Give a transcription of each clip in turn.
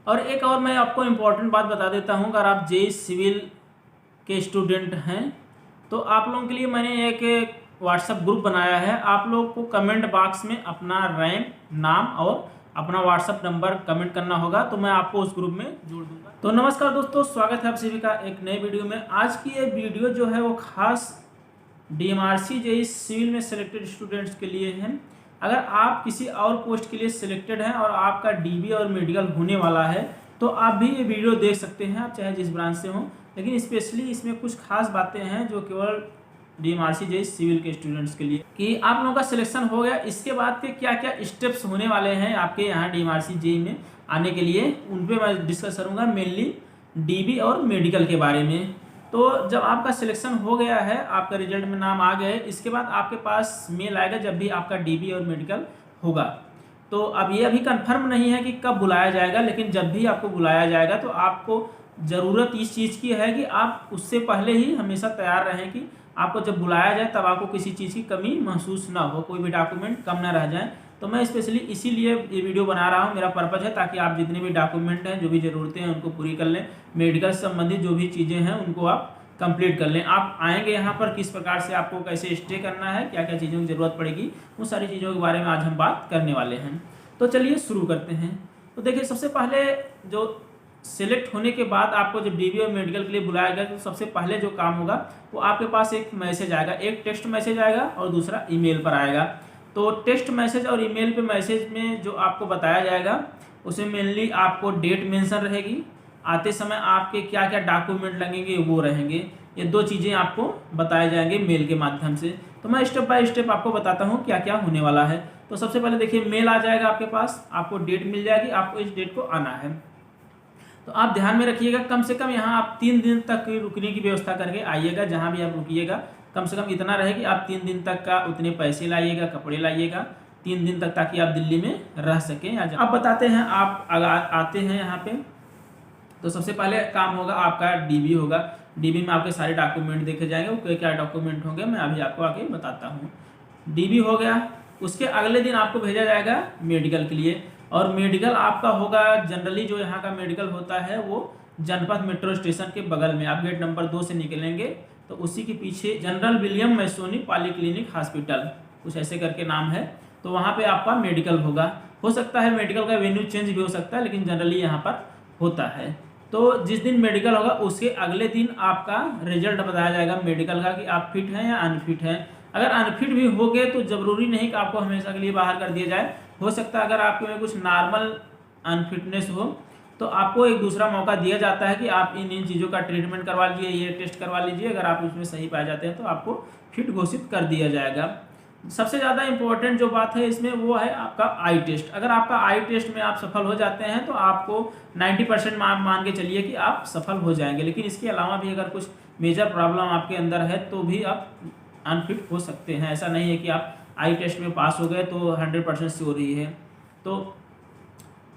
और एक और मैं आपको इम्पोर्टेंट बात बता देता हूँ, अगर आप जेईई सिविल के स्टूडेंट हैं तो आप लोगों के लिए मैंने एक व्हाट्सएप ग्रुप बनाया है। आप लोग को कमेंट बॉक्स में अपना रैंक, नाम और अपना व्हाट्सएप नंबर कमेंट करना होगा, तो मैं आपको उस ग्रुप में जोड़ दूंगा। तो नमस्कार दोस्तों, स्वागत है आप सभी का एक नए वीडियो में। आज की ये वीडियो जो है वो खास डीएमआरसी जेईई सिविल में सिलेक्टेड स्टूडेंट्स के लिए है। अगर आप किसी और पोस्ट के लिए सिलेक्टेड हैं और आपका डीबी और मेडिकल होने वाला है तो आप भी ये वीडियो देख सकते हैं, आप चाहे जिस ब्रांच से हों। लेकिन स्पेशली इसमें कुछ खास बातें हैं जो केवल डीएमआरसी जेईई सिविल के स्टूडेंट्स के लिए, कि आप लोगों का सिलेक्शन हो गया, इसके बाद के क्या क्या स्टेप्स होने वाले हैं आपके यहाँ डीएमआरसी जेईई में आने के लिए, उन पर मैं डिस्कस करूँगा, मेनली डीबी और मेडिकल के बारे में। तो जब आपका सिलेक्शन हो गया है, आपका रिजल्ट में नाम आ गया है, इसके बाद आपके पास मेल आएगा जब भी आपका डीबी और मेडिकल होगा। तो अब ये अभी कंफर्म नहीं है कि कब बुलाया जाएगा, लेकिन जब भी आपको बुलाया जाएगा तो आपको ज़रूरत इस चीज़ की है कि आप उससे पहले ही हमेशा तैयार रहें कि आपको जब बुलाया जाए तब आपको किसी चीज़ की कमी महसूस ना हो, कोई भी डॉक्यूमेंट कम ना रह जाए। तो मैं स्पेशली इसीलिए ये वीडियो बना रहा हूँ, मेरा पर्पज़ है ताकि आप जितने भी डॉक्यूमेंट हैं, जो भी ज़रूरतें हैं उनको पूरी कर लें, मेडिकल से संबंधित जो भी चीज़ें हैं उनको आप कंप्लीट कर लें। आप आएंगे यहाँ पर किस प्रकार से आपको कैसे स्टे करना है, क्या क्या चीज़ों की ज़रूरत पड़ेगी, उन सारी चीज़ों के बारे में आज हम बात करने वाले हैं। तो चलिए शुरू करते हैं। तो देखिए, सबसे पहले जो सिलेक्ट होने के बाद आपको जब डीबी और मेडिकल के लिए बुलाया गया तो सबसे पहले जो काम होगा वो आपके पास एक मैसेज आएगा, एक टेक्स्ट मैसेज आएगा और दूसरा ईमेल पर आएगा। तो टेक्स्ट मैसेज और ईमेल पे मैसेज में जो आपको बताया जाएगा उसमें मेनली आपको डेट मेंशन रहेगी, आते समय आपके क्या क्या डॉक्यूमेंट लगेंगे वो रहेंगे, ये दो चीज़ें आपको बताए जाएंगे मेल के माध्यम से। तो मैं स्टेप बाय स्टेप आपको बताता हूँ क्या क्या होने वाला है। तो सबसे पहले देखिए, मेल आ जाएगा आपके पास, आपको डेट मिल जाएगी, आपको इस डेट को आना है। तो आप ध्यान में रखिएगा, कम से कम यहाँ आप 3 दिन तक रुकने की व्यवस्था करके आइएगा। जहाँ भी आप रुकिएगा कम से कम इतना रहे कि आप 3 दिन तक का उतने पैसे लाइएगा, कपड़े लाइएगा 3 दिन तक, ताकि आप दिल्ली में रह सकें। अब बताते हैं, आप आते हैं यहाँ पे तो सबसे पहले काम होगा आपका डीबी होगा। डीबी में आपके सारे डॉक्यूमेंट देखे जाएंगे, वो क्या डॉक्यूमेंट होंगे मैं अभी आपको आगे बताता हूँ। डीबी हो गया, उसके अगले दिन आपको भेजा जाएगा मेडिकल के लिए। और मेडिकल आपका होगा, जनरली जो यहाँ का मेडिकल होता है वो जनपथ मेट्रो स्टेशन के बगल में, आप गेट नंबर 2 से निकलेंगे तो उसी के पीछे जनरल विलियम मैसोनी पॉलीक्लिनिक हॉस्पिटल, कुछ ऐसे करके नाम है, तो वहाँ पे आपका मेडिकल होगा। हो सकता है मेडिकल का वेन्यू चेंज भी हो सकता है, लेकिन जनरली यहाँ पर होता है। तो जिस दिन मेडिकल होगा उसके अगले दिन आपका रिजल्ट बताया जाएगा मेडिकल का, कि आप फिट हैं या अनफिट हैं। अगर अनफिट भी हो गए तो ज़रूरी नहीं कि आपको हमेशा के लिए बाहर कर दिया जाए। हो सकता है अगर आपके में कुछ नॉर्मल अनफिटनेस हो तो आपको एक दूसरा मौका दिया जाता है कि आप इन चीज़ों का ट्रीटमेंट करवा लीजिए, ये टेस्ट करवा लीजिए। अगर आप उसमें सही पाए जाते हैं तो आपको फिट घोषित कर दिया जाएगा। सबसे ज़्यादा इम्पोर्टेंट जो बात है इसमें वो है आपका आई टेस्ट। अगर आपका आई टेस्ट में आप सफल हो जाते हैं तो आपको 90% मान के चलिए कि आप सफल हो जाएंगे। लेकिन इसके अलावा भी अगर कुछ मेजर प्रॉब्लम आपके अंदर है तो भी आप अनफिट हो सकते हैं। ऐसा नहीं है कि आप आई टेस्ट में पास हो गए तो 100% श्योर ही है। तो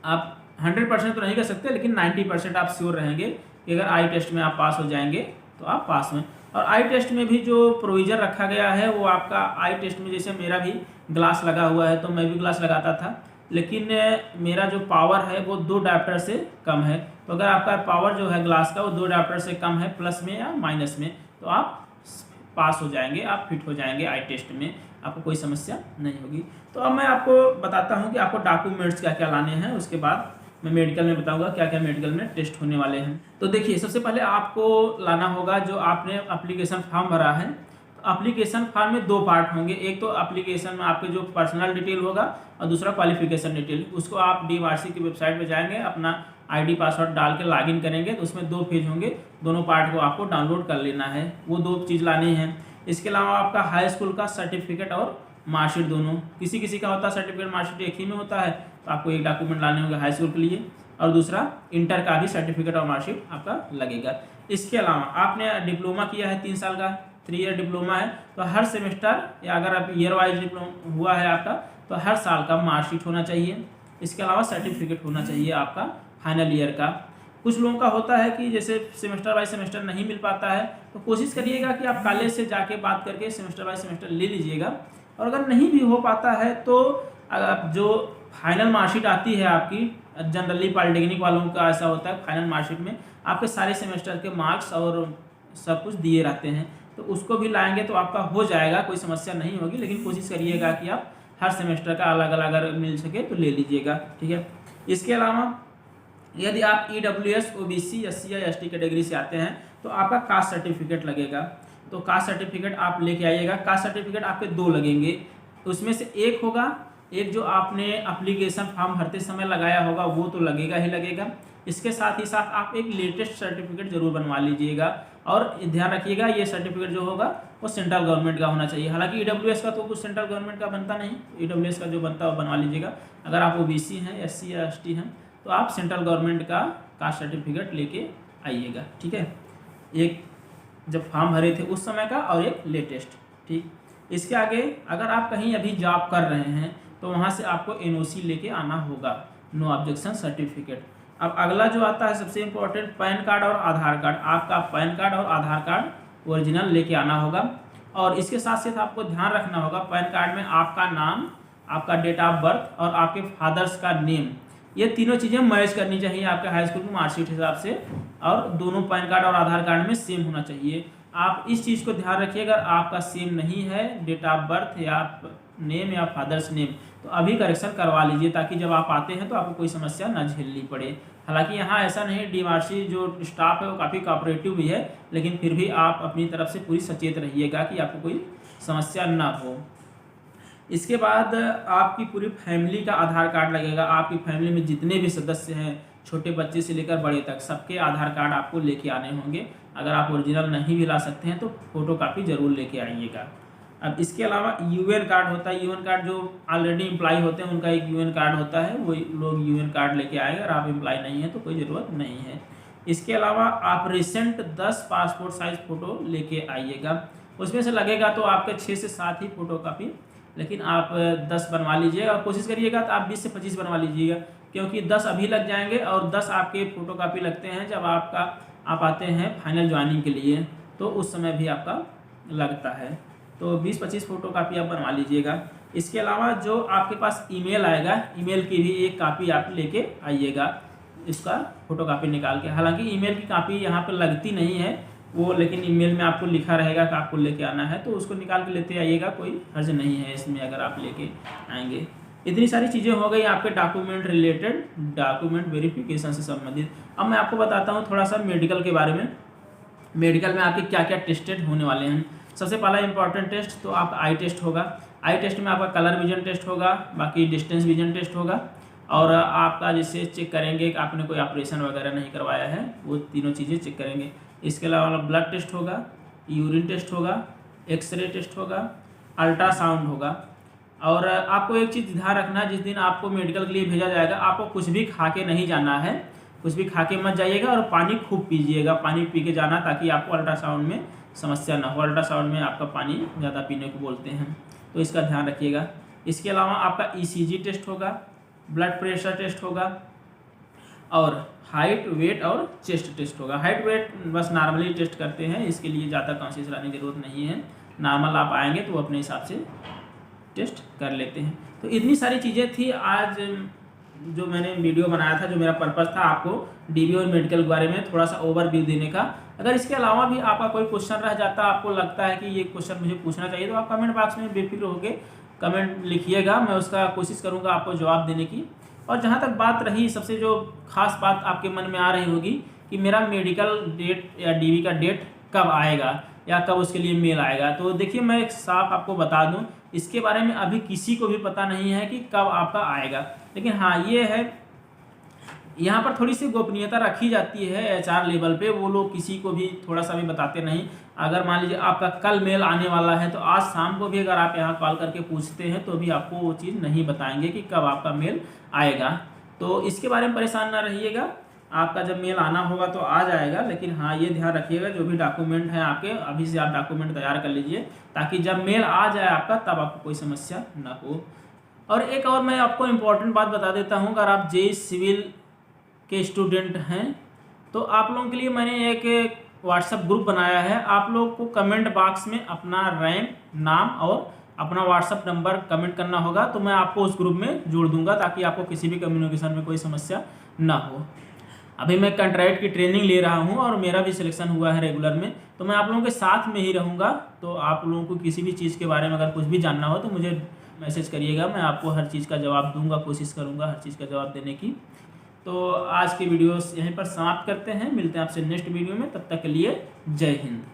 आप 100% तो नहीं कर सकते, लेकिन 90% आप श्योर रहेंगे कि अगर आई टेस्ट में आप पास हो जाएंगे तो आप पास हैं। और आई टेस्ट में भी जो प्रोविज़न रखा गया है वो आपका आई टेस्ट में, जैसे मेरा भी ग्लास लगा हुआ है तो मैं भी ग्लास लगाता था, लेकिन मेरा जो पावर है वो 2 डायोप्टर से कम है। तो अगर आपका पावर जो है ग्लास का वो 2 डायोप्टर से कम है, प्लस में या माइनस में, तो आप पास हो जाएंगे, आप फिट हो जाएंगे आई टेस्ट में, आपको कोई समस्या नहीं होगी। तो अब मैं आपको बताता हूँ कि आपको डॉक्यूमेंट्स क्या क्या लाने हैं, उसके बाद मैं मेडिकल में बताऊंगा क्या क्या मेडिकल में टेस्ट होने वाले हैं। तो देखिए, सबसे पहले आपको लाना होगा जो आपने एप्लीकेशन फॉर्म भरा है। तो एप्लीकेशन फॉर्म में 2 पार्ट होंगे, एक तो एप्लीकेशन में आपके जो पर्सनल डिटेल होगा और दूसरा क्वालिफिकेशन डिटेल। उसको आप डीएमआरसी की वेबसाइट पर जाएंगे, अपना आईडी पासवर्ड डाल के लॉगिन करेंगे तो उसमें 2 पेज होंगे, दोनों पार्ट को आपको डाउनलोड कर लेना है, वो 2 चीज़ लानी है। इसके अलावा आपका हाई स्कूल का सर्टिफिकेट और मार्कशीट, दोनों, किसी किसी का होता है सर्टिफिकेट मार्कशीट एक ही में होता है, तो आपको एक डॉक्यूमेंट लाने होंगे हाई स्कूल के लिए, और दूसरा इंटर का भी सर्टिफिकेट और मार्कशीट आपका लगेगा। इसके अलावा आपने डिप्लोमा किया है 3 साल का, 3 ईयर डिप्लोमा है, तो हर सेमेस्टर या अगर आप ईयर वाइज डिप्लोमा हुआ है आपका तो हर साल का मार्कशीट होना चाहिए। इसके अलावा सर्टिफिकेट होना चाहिए आपका फाइनल ईयर का। कुछ लोगों का होता है कि जैसे सेमेस्टर बाय सेमेस्टर नहीं मिल पाता है, तो कोशिश करिएगा कि आप कॉलेज से जाके बात करके सेमेस्टर बाय सेमेस्टर ले लीजिएगा। और अगर नहीं भी हो पाता है तो आप जो फाइनल मार्कशीट आती है आपकी जनरली पॉलिटेक्निक वालों का ऐसा होता है, फाइनल मार्कशीट में आपके सारे सेमेस्टर के मार्क्स और सब कुछ दिए रहते हैं, तो उसको भी लाएंगे तो आपका हो जाएगा, कोई समस्या नहीं होगी। लेकिन कोशिश करिएगा कि आप हर सेमेस्टर का अलग अलग अगर मिल सके तो ले लीजिएगा, ठीक है। इसके अलावा यदि आप EWS OBC SC या ST कैटेगरी से आते हैं तो आपका कास्ट सर्टिफिकेट लगेगा, तो कास्ट सर्टिफिकेट आप लेके आइएगा। कास्ट सर्टिफिकेट आपके 2 लगेंगे, उसमें से एक होगा, एक जो आपने एप्लीकेशन फॉर्म भरते समय लगाया होगा वो तो लगेगा ही लगेगा। इसके साथ ही साथ आप एक लेटेस्ट सर्टिफिकेट जरूर बनवा लीजिएगा, और ध्यान रखिएगा ये सर्टिफिकेट जो होगा वो सेंट्रल गवर्नमेंट का होना चाहिए। हालांकि EWS का तो कुछ सेंट्रल गवर्नमेंट का बनता नहीं, EWS का जो बनता है वो बनवा लीजिएगा। अगर आप OBC हैं, SC या ST हैं तो आप सेंट्रल गवर्नमेंट का कास्ट सर्टिफिकेट लेके आइएगा, ठीक है। एक जब फॉर्म भरे थे उस समय का और एक लेटेस्ट, ठीक। इसके आगे अगर आप कहीं अभी जॉब कर रहे हैं तो वहाँ से आपको NOC लेके आना होगा, नो ऑब्जेक्शन सर्टिफिकेट। अब अगला जो आता है सबसे इम्पोर्टेंट, पैन कार्ड और आधार कार्ड। आपका पैन कार्ड और आधार कार्ड ओरिजिनल लेके आना होगा, और इसके साथ साथ आपको ध्यान रखना होगा पैन कार्ड में आपका नाम, आपका डेट ऑफ बर्थ और आपके फादर्स का नेम, ये तीनों चीज़ें मैच करनी चाहिए आपके हाई स्कूल की मार्कशीट हिसाब से, और दोनों पैन कार्ड और आधार कार्ड में सेम होना चाहिए। आप इस चीज़ को ध्यान रखिए, अगर आपका सेम नहीं है डेट ऑफ बर्थ या नेम या फादर्स नेम तो अभी करेक्शन करवा लीजिए, ताकि जब आप आते हैं तो आपको कोई समस्या ना झेलनी पड़े। हालांकि यहाँ ऐसा नहीं, DMRC जो स्टाफ है वो काफ़ी कोऑपरेटिव भी है, लेकिन फिर भी आप अपनी तरफ से पूरी सचेत रहिएगा कि आपको कोई समस्या ना हो। इसके बाद आपकी पूरी फैमिली का आधार कार्ड लगेगा। आपकी फैमिली में जितने भी सदस्य हैं, छोटे बच्चे से लेकर बड़े तक, सबके आधार कार्ड आपको लेके आने होंगे। अगर आप ओरिजिनल नहीं भी ला सकते हैं तो फोटो कापी जरूर लेके आइएगा। अब इसके अलावा UN कार्ड होता है, UN कार्ड जो ऑलरेडी एम्प्लॉय होते हैं उनका एक UN कार्ड होता है, वो लोग UN कार्ड लेके आएगा। अगर आप एम्प्लॉय नहीं हैं तो कोई ज़रूरत नहीं है। इसके अलावा आप रिसेंट 10 पासपोर्ट साइज़ फ़ोटो लेके आइएगा। उसमें से लगेगा तो आपके 6 से 7 ही फ़ोटो कापी, लेकिन आप 10 बनवा लीजिएगा, और कोशिश करिएगा तो आप 20 से 25 बनवा लीजिएगा, क्योंकि 10 अभी लग जाएंगे और 10 आपके फ़ोटो कापी लगते हैं जब आप आते हैं फाइनल ज्वाइनिंग के लिए, तो उस समय भी आपका लगता है। तो 20-25 फ़ोटो कापी आप बनवा लीजिएगा। इसके अलावा जो आपके पास ईमेल आएगा, ईमेल की भी एक कापी आप लेके आइएगा, इसका फ़ोटो कापी निकाल के। हालांकि ईमेल की कापी यहाँ पर लगती नहीं है वो, लेकिन ईमेल में आपको लिखा रहेगा कि आपको लेके आना है, तो उसको निकाल के लेते आइएगा, कोई हर्ज नहीं है इसमें अगर आप लेके आएंगे। इतनी सारी चीज़ें हो गई आपके डॉक्यूमेंट रिलेटेड, डॉक्यूमेंट वेरिफिकेशन से संबंधित। अब मैं आपको बताता हूँ थोड़ा सा मेडिकल के बारे में। मेडिकल में आपके क्या क्या टेस्टेड होने वाले हैं। सबसे पहला इंपॉर्टेंट टेस्ट तो आपका आई टेस्ट होगा। आई टेस्ट में आपका कलर विजन टेस्ट होगा, बाकी डिस्टेंस विजन टेस्ट होगा, और आपका जैसे चेक करेंगे कि आपने कोई ऑपरेशन वगैरह नहीं करवाया है, वो तीनों चीज़ें चेक करेंगे। इसके अलावा ब्लड टेस्ट होगा, यूरिन टेस्ट होगा, एक्सरे टेस्ट होगा, अल्ट्रासाउंड होगा। और आपको एक चीज़ ध्यान रखना है, जिस दिन आपको मेडिकल के लिए भेजा जाएगा आपको कुछ भी खा के नहीं जाना है, कुछ भी खा के मत जाइएगा, और पानी खूब पीजिएगा, पानी पी के जाना, ताकि आपको अल्ट्रासाउंड में समस्या ना हो। अल्ट्रासाउंड में आपका पानी ज़्यादा पीने को बोलते हैं, तो इसका ध्यान रखिएगा। इसके अलावा आपका ECG टेस्ट होगा, ब्लड प्रेशर टेस्ट होगा, और हाइट, वेट और चेस्ट टेस्ट होगा। हाइट वेट बस नॉर्मली टेस्ट करते हैं, इसके लिए ज़्यादा कॉन्शियस रहने की ज़रूरत नहीं है। नॉर्मल आप आएंगे तो अपने हिसाब से टेस्ट कर लेते हैं। तो इतनी सारी चीज़ें थी आज जो मैंने वीडियो बनाया था, जो मेरा पर्पज़ था आपको DB और मेडिकल के बारे में थोड़ा सा ओवरव्यू देने का। अगर इसके अलावा भी आपका कोई क्वेश्चन रह जाता, आपको लगता है कि ये क्वेश्चन मुझे पूछना चाहिए, तो आप कमेंट बॉक्स में बेफिक्र होकर कमेंट लिखिएगा, मैं उसका कोशिश करूँगा आपको जवाब देने की। और जहाँ तक बात रही, सबसे जो खास बात आपके मन में आ रही होगी कि मेरा मेडिकल डेट या DB का डेट कब आएगा या कब उसके लिए मेल आएगा, तो देखिए मैं एक साफ आपको बता दूं, इसके बारे में अभी किसी को भी पता नहीं है कि कब आपका आएगा। लेकिन हाँ ये है, यहाँ पर थोड़ी सी गोपनीयता रखी जाती है HR लेवल पे, वो लोग किसी को भी थोड़ा सा भी बताते नहीं। अगर मान लीजिए आपका कल मेल आने वाला है तो आज शाम को भी अगर आप यहाँ कॉल करके पूछते हैं तो भी आपको वो चीज़ नहीं बताएंगे कि कब आपका मेल आएगा। तो इसके बारे में परेशान ना रहिएगा, आपका जब मेल आना होगा तो आ जाएगा। लेकिन हाँ ये ध्यान रखिएगा, जो भी डॉक्यूमेंट हैं आपके, अभी से आप डॉक्यूमेंट तैयार कर लीजिए, ताकि जब मेल आ जाए आपका तब आपको कोई समस्या ना हो। और एक और मैं आपको इम्पोर्टेंट बात बता देता हूँ, अगर आप JEE सिविल के स्टूडेंट हैं तो आप लोगों के लिए मैंने एक व्हाट्सएप ग्रुप बनाया है। आप लोग को कमेंट बॉक्स में अपना रैंक, नाम और अपना व्हाट्सअप नंबर कमेंट करना होगा, तो मैं आपको उस ग्रुप में जोड़ दूंगा ताकि आपको किसी भी कम्युनिकेशन में कोई समस्या ना हो। अभी मैं कंट्रैक्ट की ट्रेनिंग ले रहा हूं और मेरा भी सिलेक्शन हुआ है रेगुलर में, तो मैं आप लोगों के साथ में ही रहूंगा। तो आप लोगों को किसी भी चीज़ के बारे में अगर कुछ भी जानना हो तो मुझे मैसेज करिएगा, मैं आपको हर चीज़ का जवाब दूंगा, कोशिश करूंगा हर चीज़ का जवाब देने की। तो आज की वीडियोस यहीं पर समाप्त करते हैं, मिलते हैं आपसे नेक्स्ट वीडियो में, तब तक के लिए जय हिंद।